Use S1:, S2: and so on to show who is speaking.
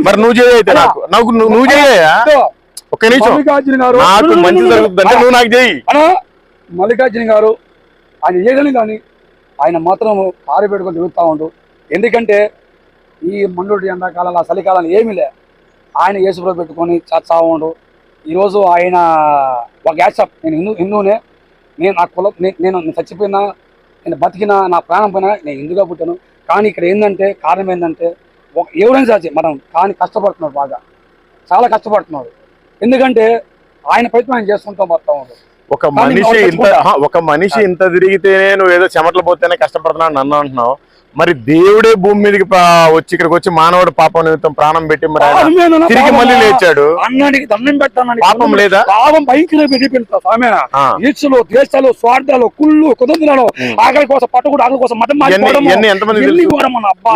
S1: మరి నువ్వు చేయైతే నాకు నువ్వు చేయా ఒక్క నిమిషం నాకు మంచి జరుగుతుందంటే నువ్వు నాకు చేయి.
S2: మల్లికార్జున గారు ఆయన ఏదని కానీ ఆయన మాత్రం కారు పెట్టుకొని తిరుగుతూ ఉండు. ఎందుకంటే ఈ మండుడి ఎండాకాలంలో చలికాలం ఏమీ లే, ఆయన యేసుప్రభు పెట్టుకొని చేస్తా ఉండు. ఈరోజు ఆయన ఒక యాక్సెప్ట్, నేను హిందూనే, నేను నా కులం, నేను చచ్చిపోయినా, నేను బతికినా, నా ప్రాణం పోయినా నేను హిందూగా పుట్టాను. కానీ ఇక్కడ ఏంటంటే కారణం ఏంటంటే ఎవరైనా సరే మనం కానీ కష్టపడుతున్నాడు, బాగా చాలా కష్టపడుతున్నాడు. ఎందుకంటే ఆయన ప్రయత్నం ఆయన చేసుకుంటూ పోతా ఉన్నాడు.
S1: ఒక మనిషి ఇంత తిరిగితేనే నువ్వు ఏదో చెమటలు పోతేనే కష్టపడుతున్నావు నన్ను అంటున్నావు. మరి దేవుడే భూమి మీదకి వచ్చి ఇక్కడికి వచ్చి మానవుడు పాపం నిమిత్తం ప్రాణం పెట్టి మరి తిరిగి మళ్ళీ లేచాడు.
S2: అన్నానికి దండం పెట్టాను.
S1: పాపం లేదా?
S2: పాపం భయంకరంగా పెరిగిపోయింది సామె. ఈచ్చులు, ద్వేషాలు, స్వార్థాలు, కుళ్ళు, కుదంతులను, ఆకలి కోసం పట్టుకుడు, ఆకలి కోసం మతం
S1: ఎంతమంది
S2: అబ్బా